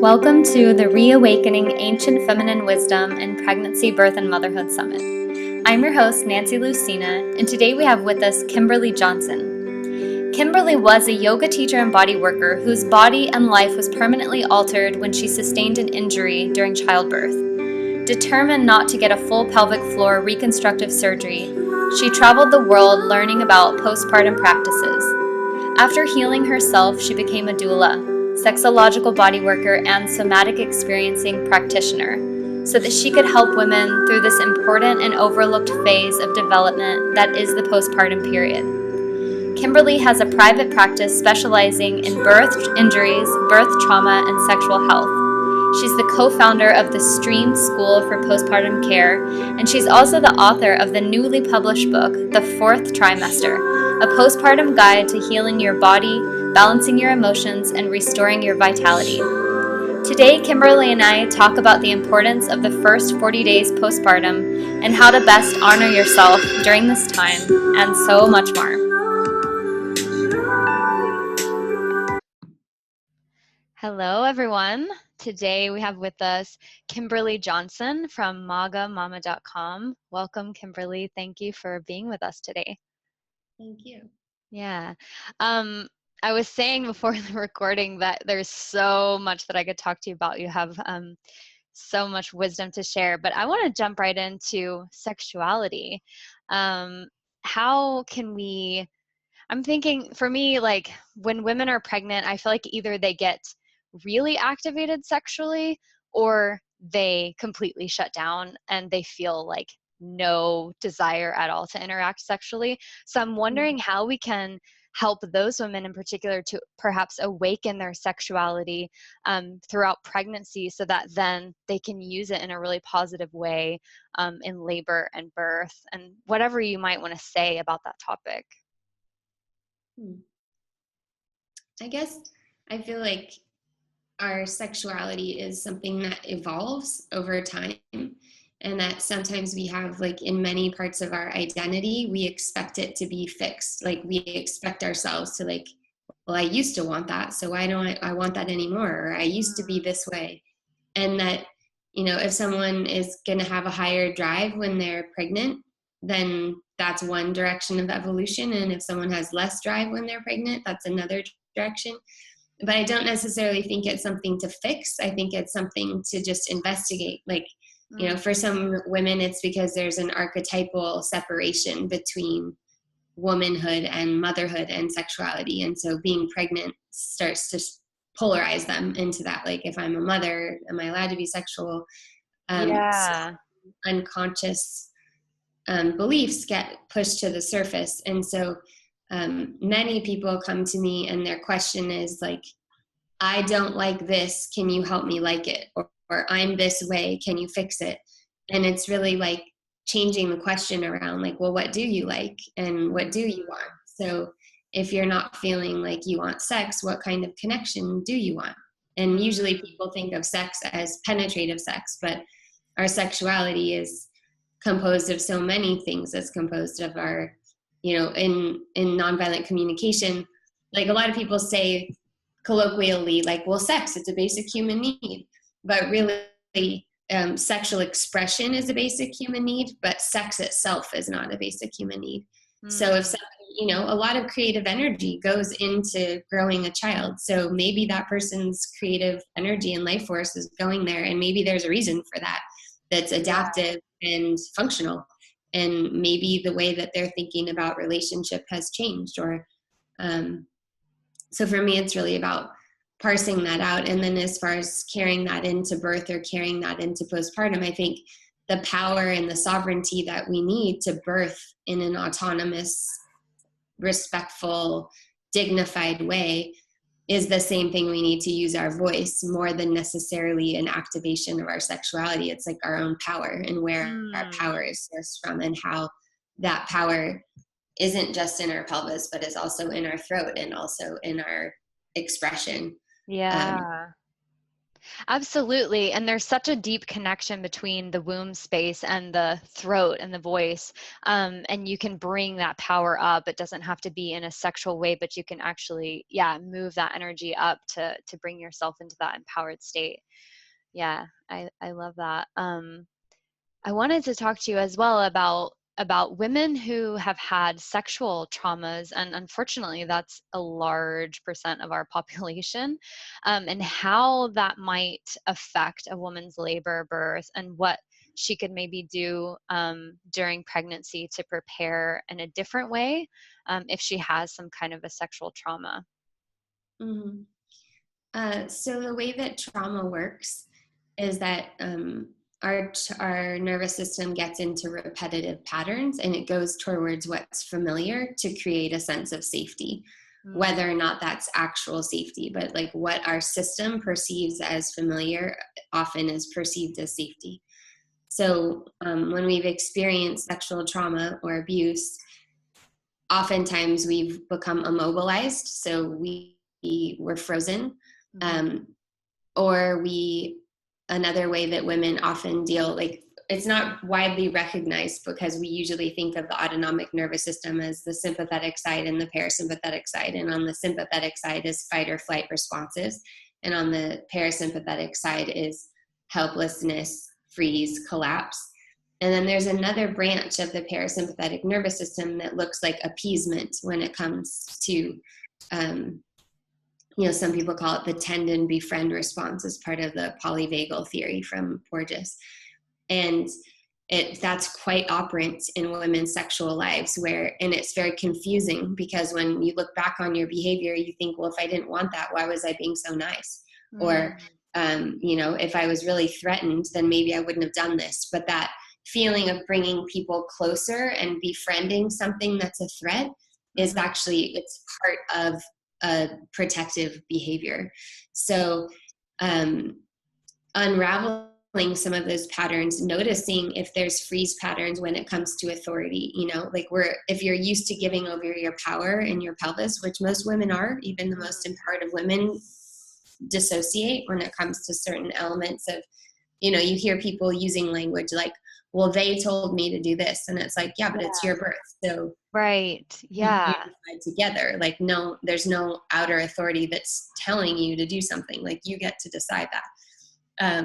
Welcome to the Reawakening Ancient Feminine Wisdom in Pregnancy, Birth, and Motherhood Summit. I'm your host, Nancy Lucina, and today we have with us Kimberly Johnson. Kimberly was a yoga teacher and body worker whose body and life was permanently altered when she sustained an injury during childbirth. Determined not to get a full pelvic floor reconstructive surgery, she traveled the world learning about postpartum practices. After healing herself, she became a doula, sexological body worker, and somatic experiencing practitioner, so that she could help women through this important and overlooked phase of development that is the postpartum period. Kimberly has a private practice specializing in birth injuries, birth trauma, and sexual health. She's the co-founder of the Stream School for Postpartum Care, and she's also the author of the newly published book, The Fourth Trimester, a postpartum guide to healing your body, balancing your emotions, and restoring your vitality. Today, Kimberly and I talk about the importance of the first 40 days postpartum and how to best honor yourself during this time, and so much more. Hello, everyone. Today we have with us Kimberly Johnson from magamama.com. Welcome, Kimberly. Thank you for being with us today. Thank you. Yeah. I was saying before the recording that there's so much that I could talk to you about. You have so much wisdom to share, but I want to jump right into sexuality. How can we, I'm thinking for me, like when women are pregnant, I feel like either they get really activated sexually or they completely shut down and they feel like no desire at all to interact sexually. So I'm wondering how we can help those women in particular to perhaps awaken their sexuality throughout pregnancy so that then they can use it in a really positive way in labor and birth, and whatever you might want to say about that topic. I guess I feel like our sexuality is something that evolves over time, and that sometimes we have, like, in many parts of our identity, we expect it to be fixed. Like, we expect ourselves to, like, well, I used to want that, so why don't I want that anymore? Or I used to be this way. And that, you know, if someone is going to have a higher drive when they're pregnant, then that's one direction of evolution. And if someone has less drive when they're pregnant, that's another direction. But I don't necessarily think it's something to fix. I think it's something to just investigate. Like, you know, for some women, it's because there's an archetypal separation between womanhood and motherhood and sexuality. And so being pregnant starts to polarize them into that. Like, if I'm a mother, am I allowed to be sexual? Yeah. Unconscious beliefs get pushed to the surface. And so many people come to me and their question is like, I don't like this, can you help me like it? Or I'm this way, can you fix it? And it's really like changing the question around, like, well, what do you like and what do you want? So if you're not feeling like you want sex, what kind of connection do you want? And usually people think of sex as penetrative sex, but our sexuality is composed of so many things. It's composed of our, you know, in nonviolent communication, like a lot of people say colloquially, like, well, sex, it's a basic human need. But really, sexual expression is a basic human need, but sex itself is not a basic human need. So if somebody, you know, a lot of creative energy goes into growing a child. So maybe that person's creative energy and life force is going there, and maybe there's a reason for that that's adaptive and functional. And maybe the way that they're thinking about relationship has changed. Or so for me, it's really about parsing that out. And then as far as carrying that into birth or carrying that into postpartum, I think the power and the sovereignty that we need to birth in an autonomous, respectful, dignified way is the same thing we need to use our voice, more than necessarily an activation of our sexuality. It's like our own power and where our power is sourced from, and how that power isn't just in our pelvis, but is also in our throat and also in our expression. Yeah. Absolutely. And there's such a deep connection between the womb space and the throat and the voice. And you can bring that power up. It doesn't have to be in a sexual way, but you can actually, move that energy up to bring yourself into that empowered state. Yeah, I love that. I wanted to talk to you as well about women who have had sexual traumas, and unfortunately, that's a large percent of our population, and how that might affect a woman's labor, birth, and what she could maybe do during pregnancy to prepare in a different way if she has some kind of a sexual trauma. Mhm. So the way that trauma works is that our nervous system gets into repetitive patterns, and it goes towards what's familiar to create a sense of safety, Mm. whether or not that's actual safety. But like what our system perceives as familiar often is perceived as safety. So when we've experienced sexual trauma or abuse, oftentimes we've become immobilized. So we're frozen. Mhm. Um, or another way that women often deal, like it's not widely recognized because we usually think of the autonomic nervous system as the sympathetic side and the parasympathetic side. And on the sympathetic side is fight or flight responses. And on the parasympathetic side is helplessness, freeze, collapse. And then there's another branch of the parasympathetic nervous system that looks like appeasement when it comes to some people call it the tendon befriend response as part of the polyvagal theory from Porges. And that's quite operant in women's sexual lives and it's very confusing because when you look back on your behavior, you think, well, if I didn't want that, why was I being so nice? Mm. Or, if I was really threatened, then maybe I wouldn't have done this. But that feeling of bringing people closer and befriending something that's a threat is actually, it's part of a protective behavior. So unraveling some of those patterns, noticing if there's freeze patterns when it comes to authority, like if you're used to giving over your power in your pelvis, which most women are, even the most empowered of women dissociate when it comes to certain elements of, you hear people using language like, well, they told me to do this. And it's like, yeah, but it's your birth. So Right. you Yeah. decide together. Like, no, there's no outer authority that's telling you to do something. Like, you get to decide that.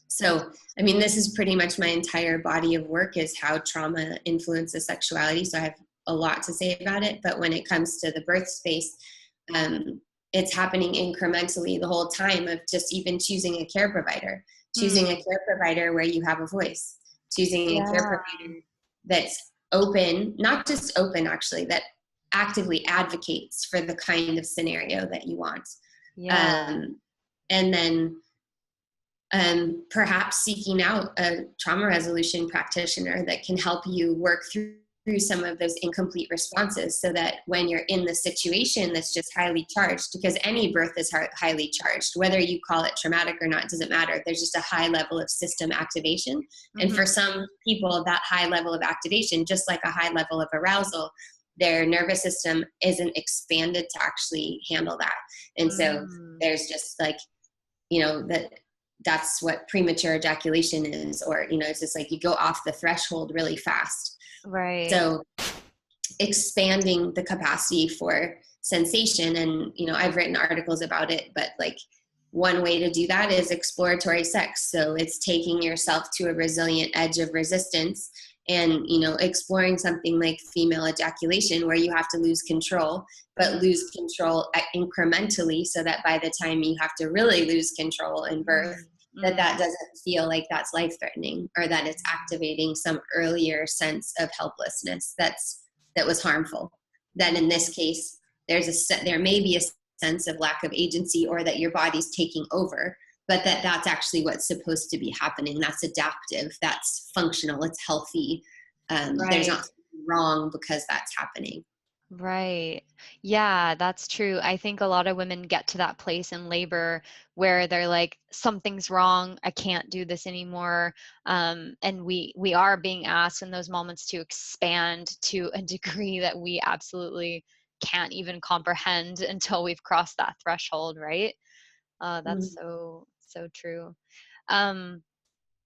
So, I mean, this is pretty much my entire body of work is how trauma influences sexuality. So I have a lot to say about it. But when it comes to the birth space, it's happening incrementally the whole time of just even choosing a care provider, choosing a care provider where you have a voice, choosing a care provider that's open, not just open actually, that actively advocates for the kind of scenario that you want. Yeah. And then perhaps seeking out a trauma resolution practitioner that can help you work through some of those incomplete responses so that when you're in the situation that's just highly charged, because any birth is highly charged, whether you call it traumatic or not, it doesn't matter. There's just a high level of system activation. And for some people, that high level of activation, just like a high level of arousal, their nervous system isn't expanded to actually handle that. And so there's just like, that's what premature ejaculation is, or, it's just like you go off the threshold really fast. Right. So expanding the capacity for sensation, and, I've written articles about it, but like one way to do that is exploratory sex. So it's taking yourself to a resilient edge of resistance and, exploring something like female ejaculation where you have to lose control, but lose control incrementally so that by the time you have to really lose control in birth, that doesn't feel like that's life-threatening or that it's activating some earlier sense of helplessness that was harmful. Then in this case, there may be a sense of lack of agency or that your body's taking over, but that's actually what's supposed to be happening. That's adaptive, that's functional, it's healthy. There's not something wrong because that's happening. Right. Yeah, that's true. I think a lot of women get to that place in labor where they're like, something's wrong. I can't do this anymore. And we are being asked in those moments to expand to a degree that we absolutely can't even comprehend until we've crossed that threshold, right? That's so So true. Um,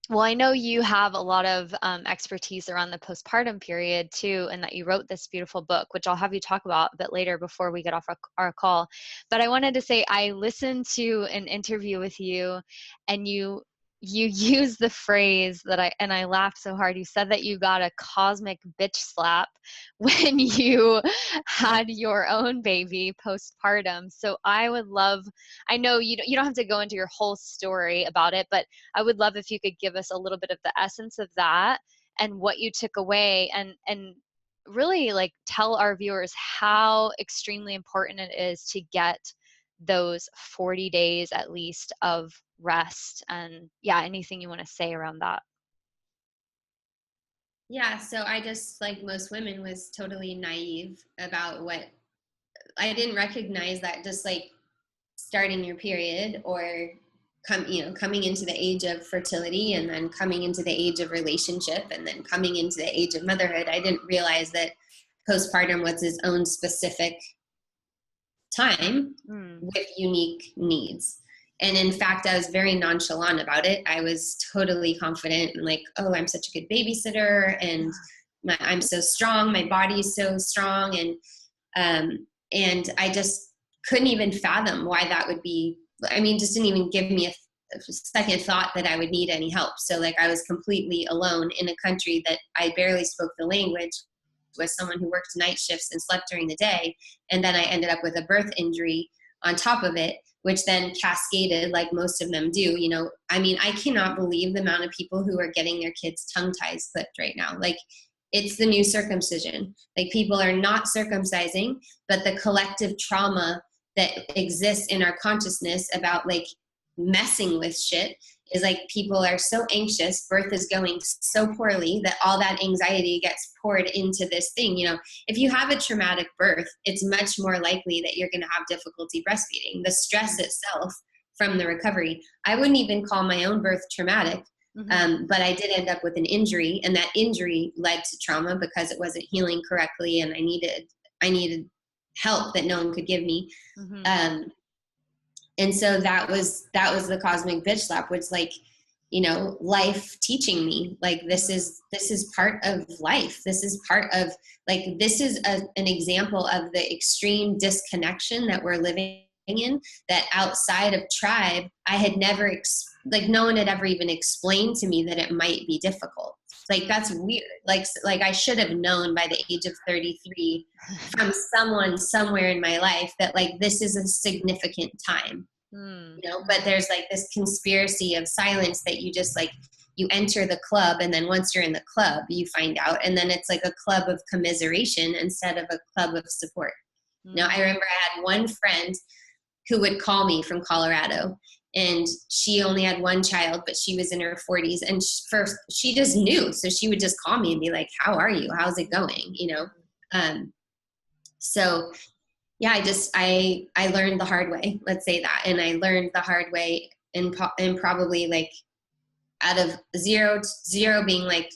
well, I know you have a lot of expertise around the postpartum period too, and that you wrote this beautiful book, which I'll have you talk about a bit later before we get off our call. But I wanted to say I listened to an interview with you, and you used the phrase that I laughed so hard. You said that you got a cosmic bitch slap when you had your own baby postpartum. So I would love, I know you don't have to go into your whole story about it, but I would love if you could give us a little bit of the essence of that and what you took away, and really like tell our viewers how extremely important it is to get those 40 days at least of rest. And yeah, anything you want to say around that. Yeah, so I just, like most women, was totally naive about what I didn't recognize that just like starting your period or coming into the age of fertility and then coming into the age of relationship and then coming into the age of motherhood, I didn't realize that postpartum was its own specific time with unique needs. And in fact, I was very nonchalant about it. I was totally confident and like, oh, I'm such a good babysitter and I'm so strong. My body's so strong. And I just couldn't even fathom why that would be. I mean, just didn't even give me a second thought that I would need any help. So like I was completely alone in a country that I barely spoke the language, was someone who worked night shifts and slept during the day. And then I ended up with a birth injury on top of it, which then cascaded like most of them do. I mean, I cannot believe the amount of people who are getting their kids' tongue ties clipped right now. Like, it's the new circumcision. Like, people are not circumcising, but the collective trauma that exists in our consciousness about like messing with shit is like people are so anxious, birth is going so poorly that all that anxiety gets poured into this thing. If you have a traumatic birth, it's much more likely that you're going to have difficulty breastfeeding. The stress itself from the recovery, I wouldn't even call my own birth traumatic. But I did end up with an injury, and that injury led to trauma because it wasn't healing correctly, and I needed help that no one could give me. And so that was the cosmic bitch slap, which like, life teaching me like this is part of life. This is part of like, this is an example of the extreme disconnection that we're living in, that outside of tribe, I had never like no one had ever even explained to me that it might be difficult. Like, that's weird. Like I should have known by the age of 33 from someone somewhere in my life that like this is a significant time. But there's like this conspiracy of silence that you just like, you enter the club, and then once you're in the club you find out, and then it's like a club of commiseration instead of a club of support. I remember I had one friend who would call me from Colorado, and she only had one child, but she was in her 40s, and she just knew. So she would just call me and be like, how are you? How's it going? So yeah, I learned the hard way, let's say that. And I learned the hard way in probably like out of zero being like,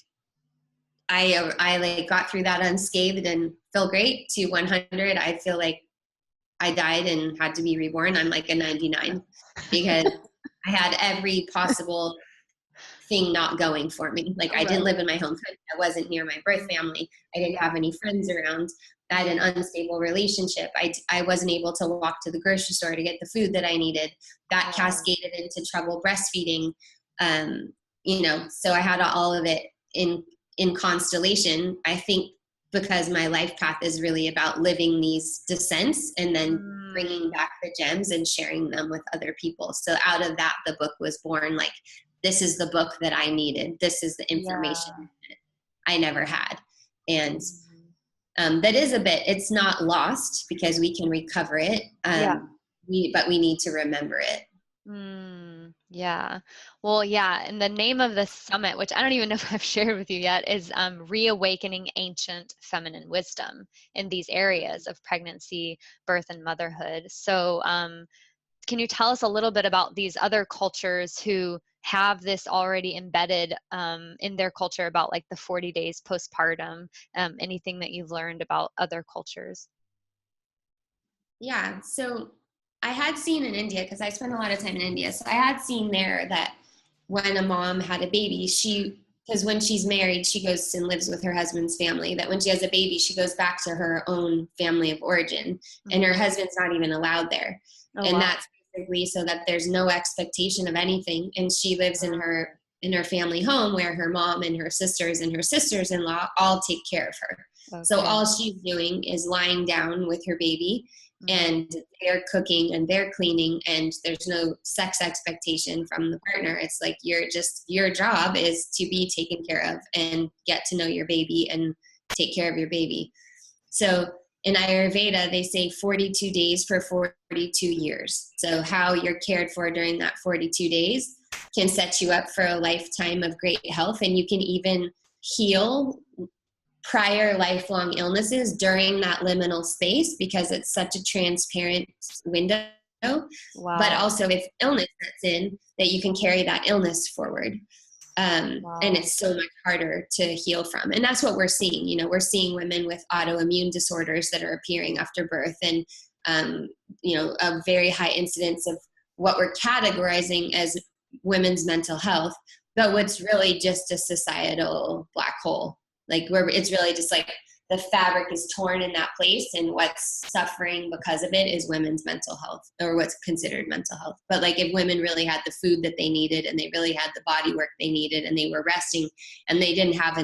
I like got through that unscathed and feel great, to 100. I feel like I died and had to be reborn. I'm like a 99 because I had every possible thing not going for me. Like, I didn't live in my home country. I wasn't near my birth family. I didn't have any friends around. I had an unstable relationship. I wasn't able to walk to the grocery store to get the food that I needed. That cascaded into trouble breastfeeding. So I had all of it in constellation. I think because my life path is really about living these descents and then bringing back the gems and sharing them with other people. So out of that, the book was born. Like, this is the book that I needed. This is the information that I never had. And that is it's not lost because we can recover it. But we need to remember it. Yeah. Well, yeah. And the name of the summit, which I don't even know if I've shared with you yet, is Reawakening Ancient Feminine Wisdom in these areas of pregnancy, birth, and motherhood. So can you tell us a little bit about these other cultures who have this already embedded in their culture about like the 40 days postpartum, anything that you've learned about other cultures? Yeah. So I had seen in India, because I spent a lot of time in India, so I had seen there that when a mom had a baby, because when she's married, she goes and lives with her husband's family, that when she has a baby, she goes back to her own family of origin, and her husband's not even allowed there. Oh, and wow. That's basically so that there's no expectation of anything. And she lives in her family home, where her mom and her sisters-in-law all take care of her. Okay. So all she's doing is lying down with her baby, and they're cooking and they're cleaning, and there's no sex expectation from the partner. It's like your job is to be taken care of and get to know your baby and take care of your baby. So in Ayurveda, they say 42 days for 42 years. So how you're cared for during that 42 days can set you up for a lifetime of great health, and you can even heal prior lifelong illnesses during that liminal space, because it's such a transparent window. Wow. But also if illness sets in, that you can carry that illness forward. Wow. And it's so much harder to heal from. And that's what we're seeing. We're seeing women with autoimmune disorders that are appearing after birth, and, a very high incidence of what we're categorizing as women's mental health, but what's really just a societal black hole. Like where it's really just like the fabric is torn in that place, and what's suffering because of it is women's mental health, or what's considered mental health. But like if women really had the food that they needed, and they really had the body work they needed, and they were resting, and they didn't have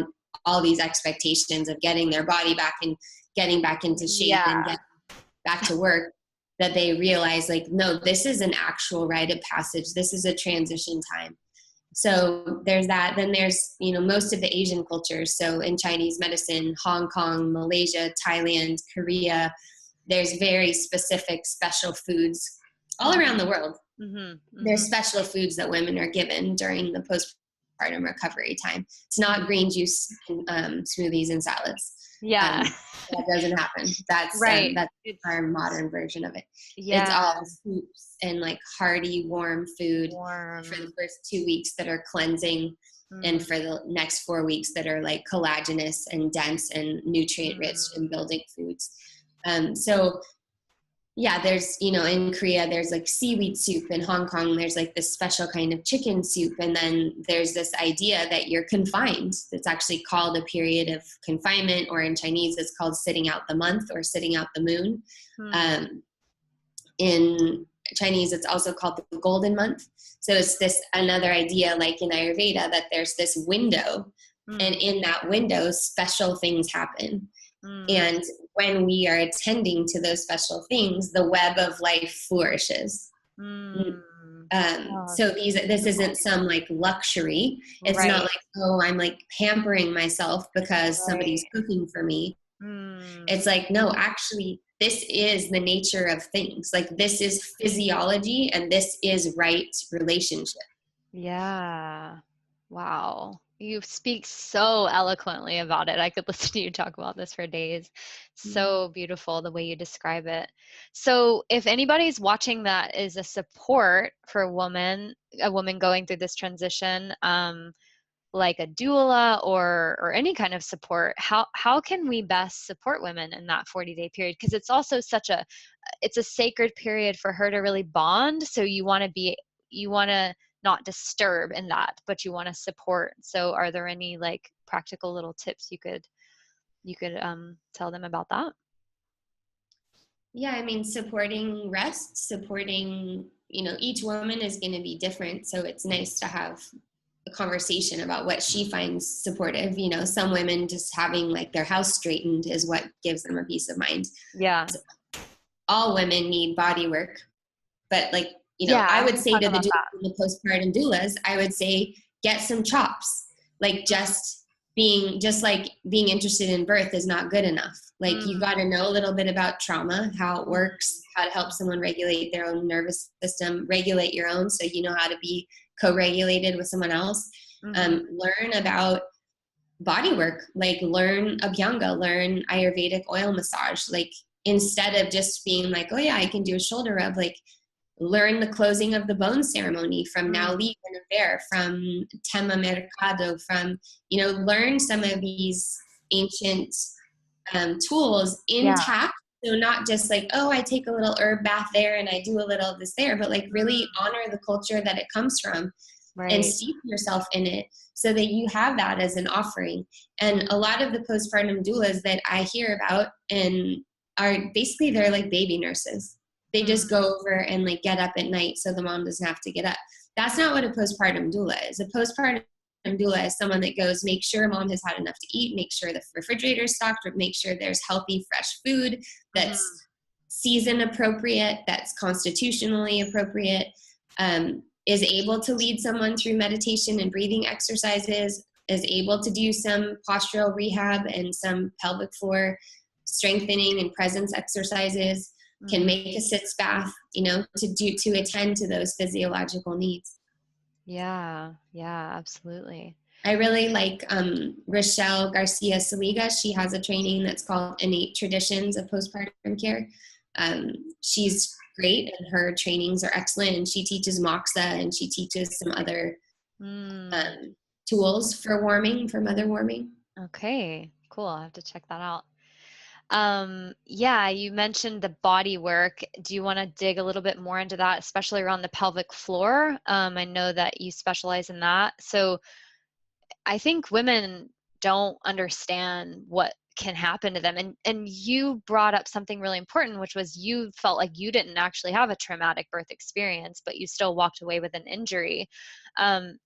all these expectations of getting their body back and getting back into shape and getting back to work, that they realize like, no, this is an actual rite of passage. This is a transition time. So there's that. Then there's, most of the Asian cultures. So in Chinese medicine, Hong Kong, Malaysia, Thailand, Korea, there's very specific special foods all around the world. Mm-hmm, mm-hmm. There's special foods that women are given during the postpartum recovery time. It's not green juice, smoothies and salads. Yeah. That doesn't happen. That's right. That's our modern version of it. Yeah. It's all soups and like hearty, warm food for the first 2 weeks that are cleansing, and for the next 4 weeks that are like collagenous and dense and nutrient rich and building foods. So yeah, there's, in Korea, there's like seaweed soup. In Hong Kong, there's like this special kind of chicken soup. And then there's this idea that you're confined. It's actually called a period of confinement, or in Chinese, it's called sitting out the month or sitting out the moon. In Chinese, it's also called the golden month. So it's this another idea, like in Ayurveda, that there's this window, and in that window, special things happen. And when we are attending to those special things, the web of life flourishes. So this isn't some like luxury. It's not like, oh, I'm like pampering myself because somebody's cooking for me. It's like, no, actually, this is the nature of things. Like this is physiology, and this is right relationship. Yeah. Wow. You speak so eloquently about it. I could listen to you talk about this for days. So beautiful the way you describe it. So if anybody's watching that is a support for a woman going through this transition, like a doula or any kind of support, how can we best support women in that 40-day period? Because it's also it's a sacred period for her to really bond. So you want to not disturb in that, but you want to support. So are there any like practical little tips you could tell them about that? Yeah, I mean, supporting rest, supporting, each woman is going to be different. So it's nice to have a conversation about what she finds supportive. Some women just having like their house straightened is what gives them a peace of mind. Yeah. So all women need body work, but like, I would say to the postpartum doulas, I would say, get some chops. Like just being interested in birth is not good enough. Like you got to know a little bit about trauma, how it works, how to help someone regulate their own nervous system, regulate your own, so you know how to be co-regulated with someone else. Learn about body work, like learn Abhyanga, learn Ayurvedic oil massage. Like instead of just being like, oh yeah, I can do a shoulder rub, like learn the closing of the bone ceremony from Nauli Guinevere, from Tema Mercado, from, learn some of these ancient tools intact So not just like, oh, I take a little herb bath there and I do a little of this there, but like really honor the culture that it comes from and steep yourself in it so that you have that as an offering. And a lot of the postpartum doulas that I hear about and are basically, they're like baby nurses. They just go over and like get up at night so the mom doesn't have to get up. That's not what a postpartum doula is. A postpartum doula is someone that goes, make sure mom has had enough to eat, make sure the refrigerator is stocked, make sure there's healthy, fresh food that's season appropriate, that's constitutionally appropriate, is able to lead someone through meditation and breathing exercises, is able to do some postural rehab and some pelvic floor strengthening and presence exercises, can make a sitz bath, to attend to those physiological needs. Yeah, absolutely. I really like Rochelle Garcia Saliga. She has a training that's called Innate Traditions of Postpartum Care. She's great and her trainings are excellent, and she teaches moxa and she teaches some other tools for warming, for mother warming. Okay, cool. I'll have to check that out. You mentioned the body work. Do you want to dig a little bit more into that, especially around the pelvic floor? I know that you specialize in that. So I think women don't understand what can happen to them. And you brought up something really important, which was you felt like you didn't actually have a traumatic birth experience, but you still walked away with an injury.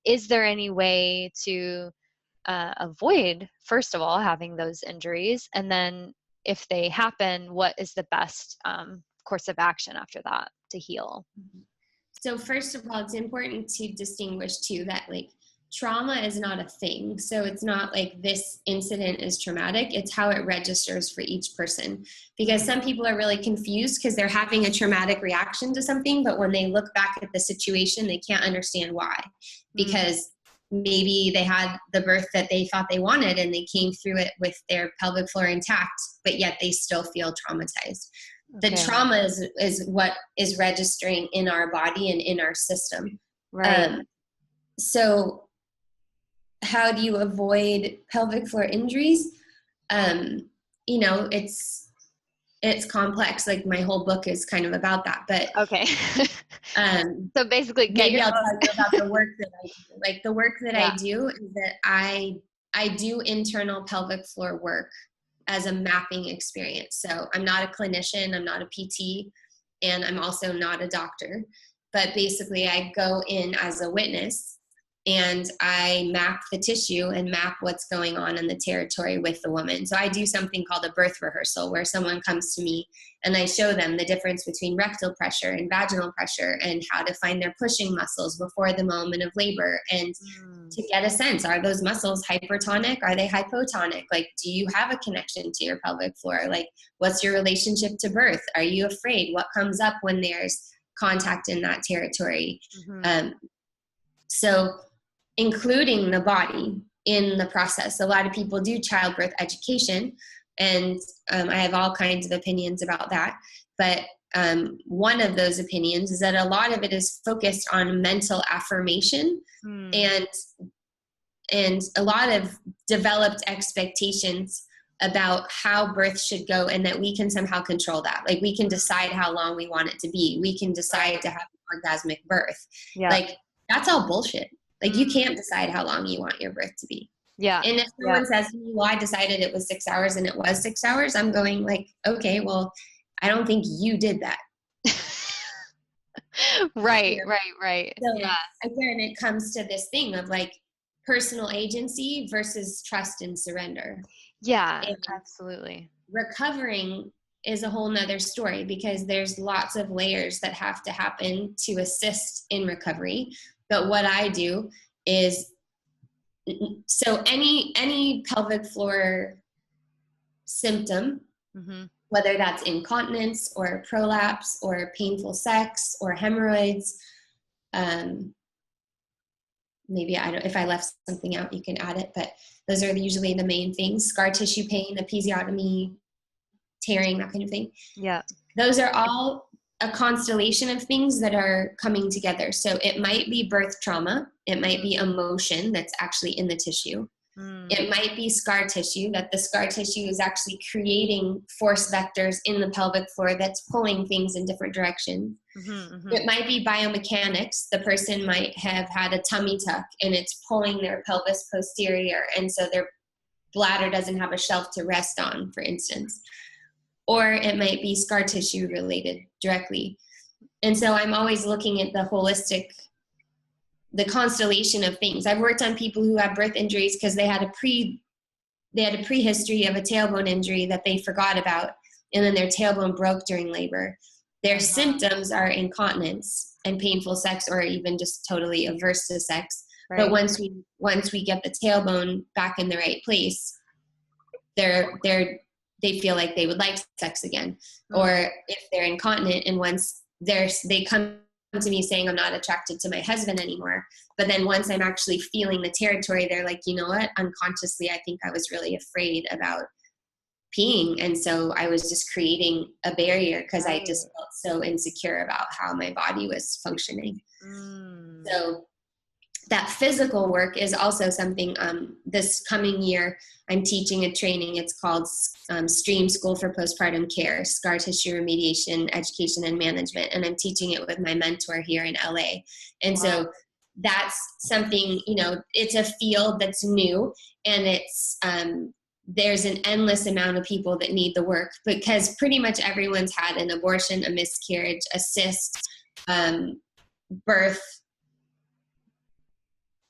Is there any way to avoid, first of all, having those injuries? And then if they happen, what is the best course of action after that to heal? So first of all, it's important to distinguish too that like trauma is not a thing. So it's not like this incident is traumatic. It's how it registers for each person. Because some people are really confused because they're having a traumatic reaction to something, but when they look back at the situation, they can't understand why. Because maybe they had the birth that they thought they wanted and they came through it with their pelvic floor intact, but yet they still feel traumatized. Okay. The trauma is what is registering in our body and in our system. Right. So how do you avoid pelvic floor injuries? It's complex. Like my whole book is kind of about that, but okay. So basically maybe I'll tell you about the work that I do. Like the work that I do is that I do internal pelvic floor work as a mapping experience. So I'm not a clinician, I'm not a PT, and I'm also not a doctor, but basically I go in as a witness and I map the tissue and map what's going on in the territory with the woman. So I do something called a birth rehearsal where someone comes to me and I show them the difference between rectal pressure and vaginal pressure and how to find their pushing muscles before the moment of labor and to get a sense, are those muscles hypertonic? Are they hypotonic? Like, do you have a connection to your pelvic floor? Like, what's your relationship to birth? Are you afraid? What comes up when there's contact in that territory? So including the body in the process. A lot of people do childbirth education, and I have all kinds of opinions about that. But one of those opinions is that a lot of it is focused on mental affirmation and a lot of developed expectations about how birth should go, and that we can somehow control that. Like we can decide how long we want it to be. We can decide to have an orgasmic birth. Yeah. Like that's all bullshit. Like you can't decide how long you want your birth to be. Yeah. And if someone says to me, well, I decided it was 6 hours and it was 6 hours, I'm going like, okay, well, I don't think you did that. Right. So again, it comes to this thing of like personal agency versus trust and surrender. Yeah, absolutely. Recovering is a whole nother story because there's lots of layers that have to happen to assist in recovery. But what I do is, so any pelvic floor symptom, whether that's incontinence or prolapse or painful sex or hemorrhoids, maybe if I left something out, you can add it, but those are usually the main things: scar tissue pain, episiotomy, tearing, that kind of thing. Yeah. Those are all a constellation of things that are coming together. So it might be birth trauma. It might be emotion that's actually in the tissue. It might be scar tissue, that the scar tissue is actually creating force vectors in the pelvic floor that's pulling things in different directions. It might be biomechanics. The person might have had a tummy tuck and it's pulling their pelvis posterior, and so their bladder doesn't have a shelf to rest on, for instance. Or it might be scar tissue related directly. And so I'm always looking at the holistic, the constellation of things. I've worked on people who have birth injuries because they had a prehistory of a tailbone injury that they forgot about, and then their tailbone broke during labor. Their symptoms are incontinence and painful sex, or even just totally averse to sex. Right. But once we get the tailbone back in the right place, they feel like they would like sex again. Or if they're incontinent, and once they come to me saying, I'm not attracted to my husband anymore, but then once I'm actually feeling the territory, they're like, you know what, unconsciously I think I was really afraid about peeing, and so I was just creating a barrier because I just felt so insecure about how my body was functioning. So that physical work is also something. This coming year I'm teaching a training. It's called Stream School for Postpartum Care, Scar Tissue Remediation, Education and Management, and I'm teaching it with my mentor here in LA. And so that's something, it's a field that's new, and it's there's an endless amount of people that need the work, because pretty much everyone's had an abortion, a miscarriage, a cyst, birth,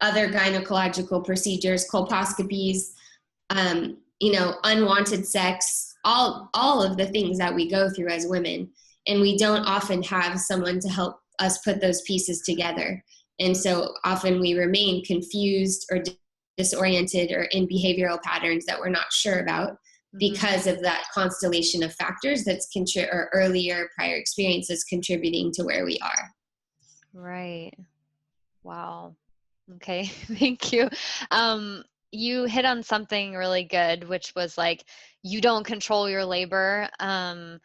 other gynecological procedures, colposcopies, unwanted sex, all of the things that we go through as women. And we don't often have someone to help us put those pieces together. And so often we remain confused or disoriented or in behavioral patterns that we're not sure about because of that constellation of factors that's or earlier prior experiences contributing to where we are. Right. Wow. Okay. Thank you. You hit on something really good, which was like, you don't control your labor. And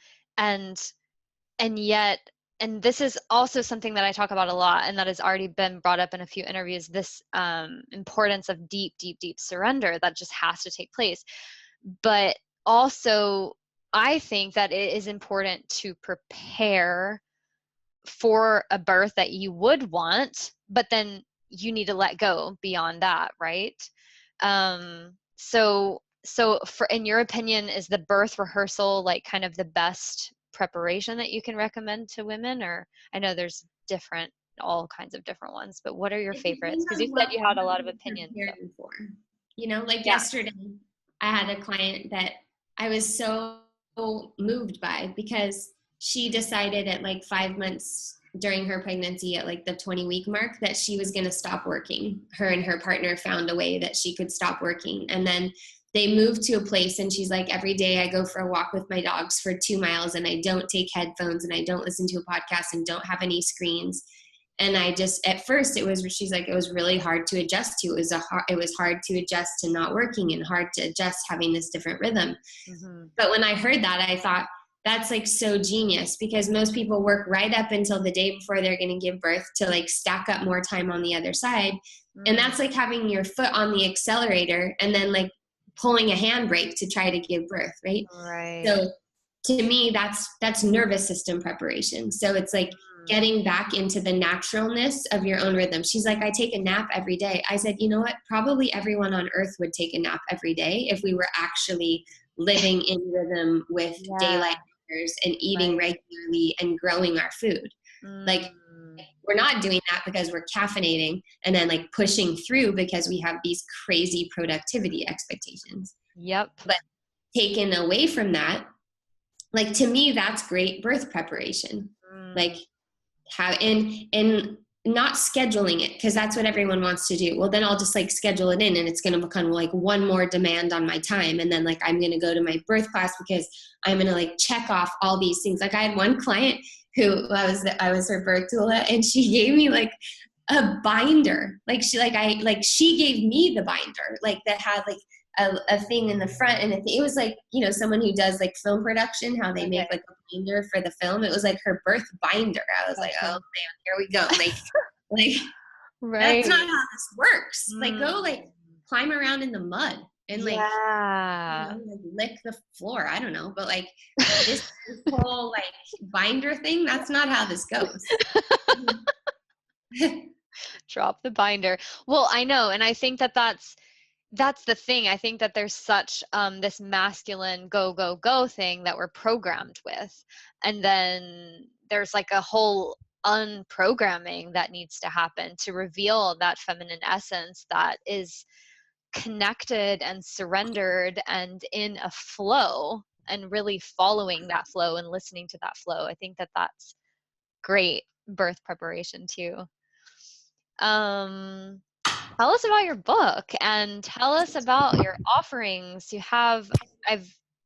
yet, and this is also something that I talk about a lot, and that has already been brought up in a few interviews, this importance of deep, deep, deep surrender that just has to take place. But also, I think that it is important to prepare for a birth that you would want, but then you need to let go beyond that, right? So for, in your opinion, is the birth rehearsal like kind of the best preparation that you can recommend to women? Or I know there's all kinds of different ones, but what are your favorites? Because you said you had a lot of opinions. Yesterday I had a client that I was so moved by, because she decided at like 5 months during her pregnancy, at like the 20-week mark, that she was going to stop working. Her and her partner found a way that she could stop working. And then they moved to a place, and she's like, every day I go for a walk with my dogs for 2 miles, and I don't take headphones, and I don't listen to a podcast, and don't have any screens. And I just, at first she's like, it was really hard to adjust to. It was hard to adjust to not working, and hard to adjust having this different rhythm. But when I heard that, I thought, that's like so genius, because most people work right up until the day before they're going to give birth to like stack up more time on the other side. And that's like having your foot on the accelerator and then like pulling a handbrake to try to give birth. Right. So to me, that's nervous system preparation. So it's like getting back into the naturalness of your own rhythm. She's like, I take a nap every day. I said, you know what? Probably everyone on earth would take a nap every day if we were actually living in rhythm with daylight and eating regularly and growing our food. Like, we're not doing that because we're caffeinating and then like pushing through because we have these crazy productivity expectations. But taken away from that, like, to me, that's great birth preparation. Like, how in not scheduling it, because that's what everyone wants to do. Well, then I'll just like schedule it in, and it's going to become like one more demand on my time. And then like, I'm going to go to my birth class because I'm going to like check off all these things. Like, I had one client who I was her birth doula, and she gave me like a binder. Like she gave me the binder, like that had like a thing in the front, and it was like, someone who does like film production, how they make like a binder for the film. It was like her birth binder. I was like, oh man, here we go. Like, that's not how this works. Like, go like climb around in the mud and like, Yeah. like lick the floor. I don't know, but like this whole like binder thing, that's not how this goes. Drop the binder. Well, I know. And I think that that's the thing. I think that there's such this masculine go, go, go thing that we're programmed with. And then there's like a whole unprogramming that needs to happen to reveal that feminine essence that is connected and surrendered and in a flow, and really following that flow and listening to that flow. I think that that's great birth preparation too. Tell us about your book and tell us about your offerings. I've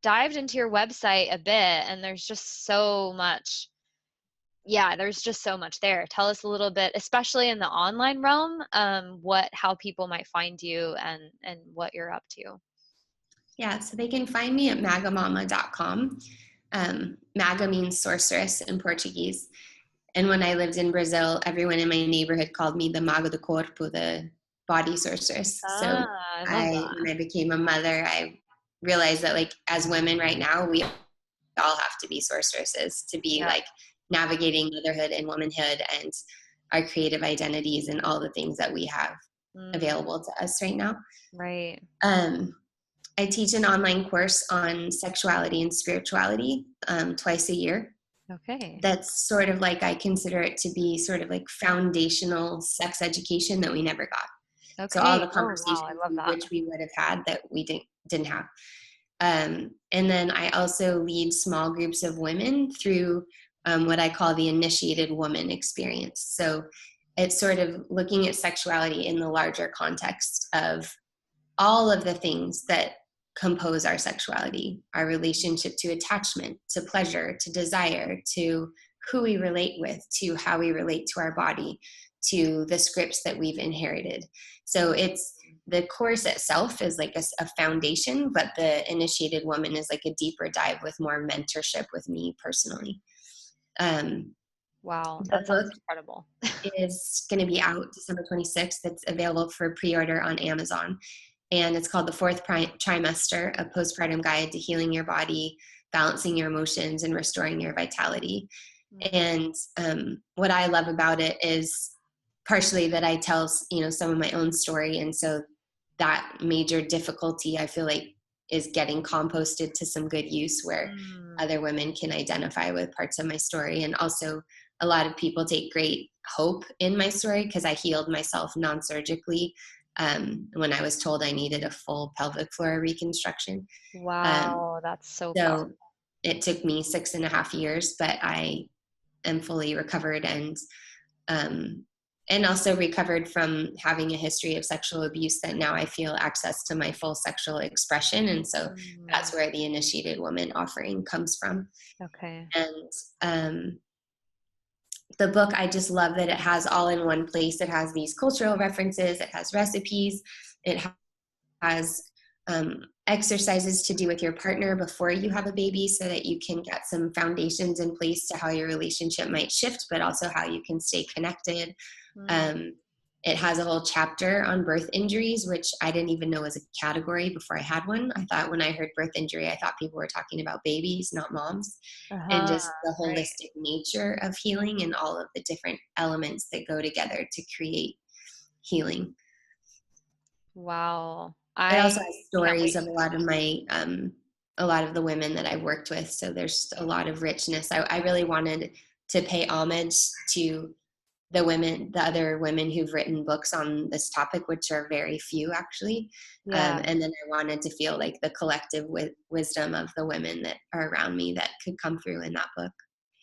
dived into your website a bit, and there's just so much. Yeah, there's just so much there. Tell us a little bit, especially in the online realm, how people might find you and what you're up to. Yeah, so they can find me at magamama.com. Maga means sorceress in Portuguese. And when I lived in Brazil, everyone in my neighborhood called me the Maga do Corpo, the body sorceress. So when I became a mother, I realized that like as women right now, we all have to be sorceresses to be like navigating motherhood and womanhood and our creative identities and all the things that we have available to us right now. Right. I teach an online course on sexuality and spirituality twice a year. Okay. That's sort of like, I consider it to be sort of like foundational sex education that we never got. Okay. So all the conversations I love that. which we would have had that we didn't have. And then I also lead small groups of women through what I call the initiated woman experience. So it's sort of looking at sexuality in the larger context of all of the things that compose our sexuality, our relationship to attachment, to pleasure, to desire, to who we relate with, to how we relate to our body, to the scripts that we've inherited. So the course itself is like a foundation, but the initiated woman is like a deeper dive with more mentorship with me personally. Wow, that sounds incredible. It is going to be out December 26th. It's available for pre-order on Amazon. And it's called The Fourth Trimester, a postpartum guide to healing your body, balancing your emotions, and restoring your vitality. And what I love about it is partially that I tell, some of my own story. And so that major difficulty, I feel like, is getting composted to some good use where other women can identify with parts of my story. And also a lot of people take great hope in my story because I healed myself non-surgically when I was told I needed a full pelvic floor reconstruction. Wow, that's so powerful. It took me 6.5 years, but I am fully recovered and also recovered from having a history of sexual abuse that now I feel access to my full sexual expression. And so that's where the initiated woman offering comes from. Okay. And the book, I just love that it has all in one place. It has these cultural references. It has recipes. It has exercises to do with your partner before you have a baby so that you can get some foundations in place to how your relationship might shift, but also how you can stay connected. It has a whole chapter on birth injuries, which I didn't even know was a category before I had one. I thought when I heard birth injury, I thought people were talking about babies, not moms, and just the holistic nature of healing and all of the different elements that go together to create healing. Wow. It also has stories of a lot of the women that I've worked with. So there's a lot of richness. I really wanted to pay homage to the other women who've written books on this topic, which are very few actually. And then I wanted to feel like the collective wisdom of the women that are around me that could come through in that book.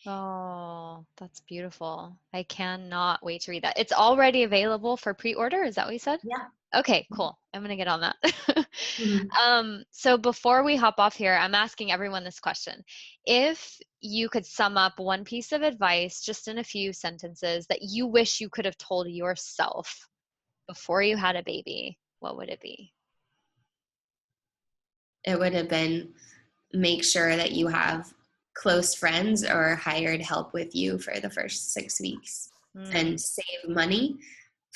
Oh, that's beautiful. I cannot wait to read that. It's already available for pre-order. Is that what you said? Yeah. Okay, cool. I'm going to get on that. So before we hop off here, I'm asking everyone this question. If you could sum up one piece of advice just in a few sentences that you wish you could have told yourself before you had a baby, what would it be? It would have been make sure that you have close friends or hired help with you for the first 6 weeks and save money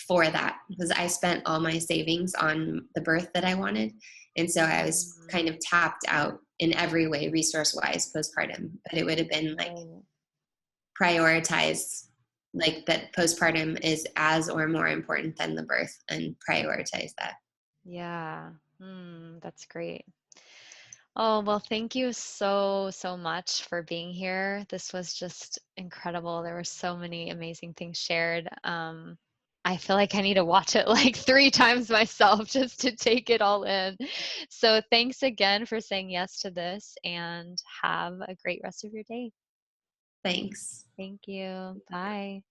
for that, because I spent all my savings on the birth that I wanted. And so I was kind of tapped out in every way, resource wise, postpartum. But it would have been like prioritize, like that postpartum is as or more important than the birth, and prioritize that. Yeah. That's great. Oh, well, thank you so, so much for being here. This was just incredible. There were so many amazing things shared. I feel like I need to watch it like 3 times myself just to take it all in. So thanks again for saying yes to this, and have a great rest of your day. Thanks. Thank you. Bye.